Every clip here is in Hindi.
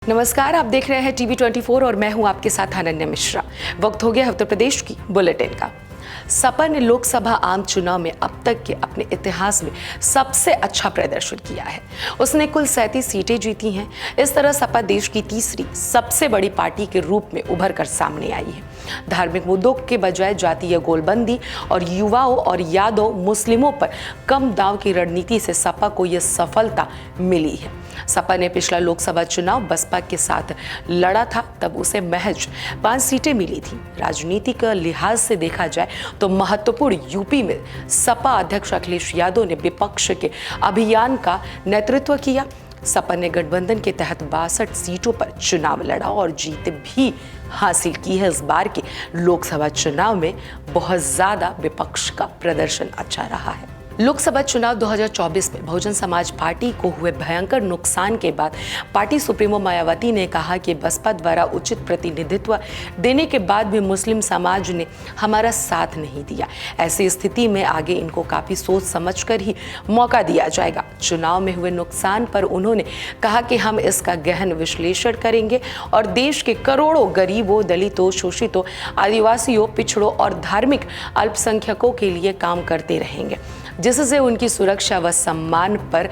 नमस्कार, आप देख रहे हैं TV24 और मैं हूं आपके साथ अनन्या मिश्रा। वक्त हो गया उत्तर प्रदेश की बुलेटिन का। सपा ने लोकसभा आम चुनाव में अब तक के अपने इतिहास में सबसे अच्छा प्रदर्शन किया है। उसने कुल 37 सीटें जीती हैं। इस तरह सपा देश की तीसरी सबसे बड़ी पार्टी के रूप में उभर कर सामने आई है। धार्मिक मुद्दों के बजाय जातीय गोलबंदी और युवाओं और यादव मुस्लिमों पर कम दांव की रणनीति से सपा को यह सफलता मिली है। सपा ने पिछला लोकसभा चुनाव बसपा के साथ लड़ा था, तब उसे महज 5 सीटें मिली थी। राजनीतिक लिहाज से देखा जाए तो महत्वपूर्ण यूपी में सपा अध्यक्ष अखिलेश यादव ने विपक्ष के अभियान का नेतृत्व किया। सपा ने गठबंधन के तहत 62 सीटों पर चुनाव लड़ा और जीत भी हासिल की है। इस बार के लोकसभा चुनाव में बहुत ज्यादा विपक्ष का प्रदर्शन अच्छा रहा है। लोकसभा चुनाव 2024 में बहुजन समाज पार्टी को हुए भयंकर नुकसान के बाद पार्टी सुप्रीमो मायावती ने कहा कि बसपा द्वारा उचित प्रतिनिधित्व देने के बाद भी मुस्लिम समाज ने हमारा साथ नहीं दिया। ऐसी स्थिति में आगे इनको काफी सोच समझकर ही मौका दिया जाएगा। चुनाव में हुए नुकसान पर उन्होंने कहा कि हम इसका गहन विश्लेषण करेंगे और देश के करोड़ों गरीबों, दलितों, शोषितों, आदिवासियों, पिछड़ों और धार्मिक अल्पसंख्यकों के लिए काम करते रहेंगे, जिससे उनकी सुरक्षा व सम्मान पर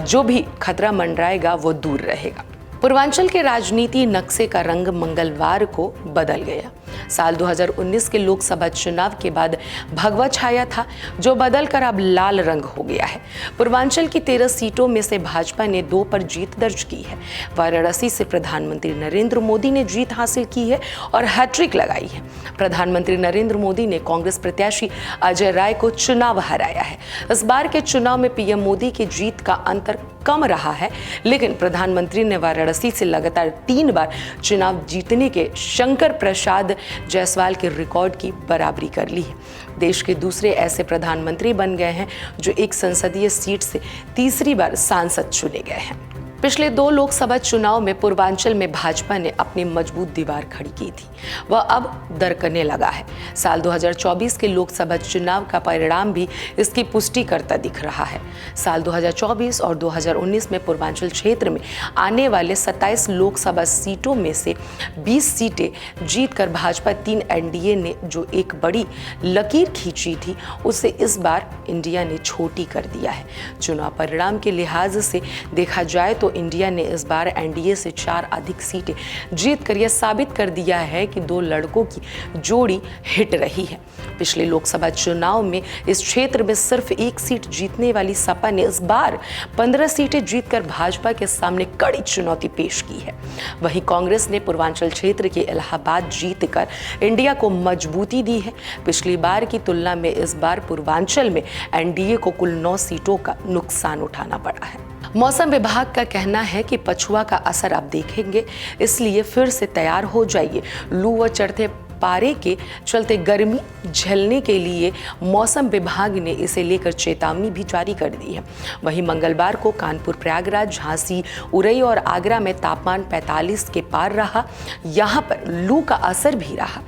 जो भी खतरा मंडराएगा वो दूर रहेगा। पूर्वांचल के राजनीति नक्शे का रंग मंगलवार को बदल गया। साल 2019 के लोकसभा चुनाव के बाद भगवा छाया था, जो बदलकर अब लाल रंग हो गया है। पूर्वांचल की 13 सीटों में से भाजपा ने 2 पर जीत दर्ज की है। वाराणसी से प्रधानमंत्री नरेंद्र मोदी ने जीत हासिल की है और हैट्रिक लगाई है। प्रधानमंत्री नरेंद्र मोदी ने कांग्रेस प्रत्याशी अजय राय को चुनाव हराया है। इस बार के चुनाव में पीएम मोदी की जीत का अंतर कम रहा है, लेकिन प्रधानमंत्री ने वाराणसी से लगातार 3 बार चुनाव जीतने के शंकर प्रसाद जायसवाल के रिकॉर्ड की बराबरी कर ली है। देश के दूसरे ऐसे प्रधानमंत्री बन गए हैं जो एक संसदीय सीट से तीसरी बार सांसद चुने गए हैं। पिछले 2 लोकसभा चुनाव में पूर्वांचल में भाजपा ने अपनी मजबूत दीवार खड़ी की थी, वह अब दरकने लगा है। साल 2024 के लोकसभा चुनाव का परिणाम भी इसकी पुष्टि करता दिख रहा है। साल 2024 और 2019 में पूर्वांचल क्षेत्र में आने वाले 27 लोकसभा सीटों में से 20 सीटें जीतकर भाजपा 3 एनडीए ने जो एक बड़ी लकीर खींची थी, उसे इस बार इंडिया ने छोटी कर दिया है। चुनाव परिणाम के लिहाज से देखा जाए तो इंडिया ने इस बार एनडीए से 4 अधिक सीटें जीतकर यह साबित कर दिया है कि 2 लड़कों की जोड़ी हिट रही है। पिछले लोकसभा चुनाव में इस क्षेत्र में सिर्फ 1 सीट जीतने वाली सपा ने इस बार 15 सीटें जीतकर भाजपा के सामने कड़ी चुनौती पेश की है। वहीं कांग्रेस ने पूर्वांचल क्षेत्र के इलाहाबाद जीतकर इंडिया को मजबूती दी है। पिछली बार की तुलना में इस बार पूर्वांचल में एनडीए को कुल 9 सीटों का नुकसान उठाना पड़ा है। मौसम विभाग का कहना है कि पछुआ का असर आप देखेंगे, इसलिए फिर से तैयार हो जाइए। लू व चढ़ते पारे के चलते गर्मी झेलने के लिए मौसम विभाग ने इसे लेकर चेतावनी भी जारी कर दी है। वहीं मंगलवार को कानपुर, प्रयागराज, झांसी, उरई और आगरा में तापमान 45 के पार रहा। यहां पर लू का असर भी रहा।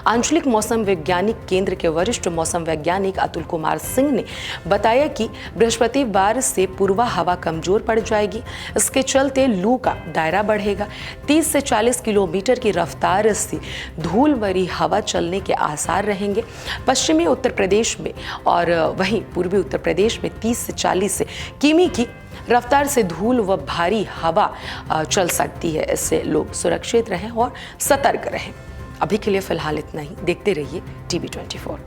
आंचलिक मौसम वैज्ञानिक केंद्र के वरिष्ठ मौसम वैज्ञानिक अतुल कुमार सिंह ने बताया कि बृहस्पतिवार से पूर्वा हवा कमजोर पड़ जाएगी। इसके चलते लू का दायरा बढ़ेगा। 30 से 40 किलोमीटर की रफ्तार से धूल भरी हवा चलने के आसार रहेंगे। पश्चिमी उत्तर प्रदेश में और वहीं पूर्वी उत्तर प्रदेश में 30 से 40 किमी की रफ्तार से धूल व भारी हवा चल सकती है। इससे लोग सुरक्षित रहें और सतर्क रहें। अभी के लिए फिलहाल इतना ही। देखते रहिए TV24।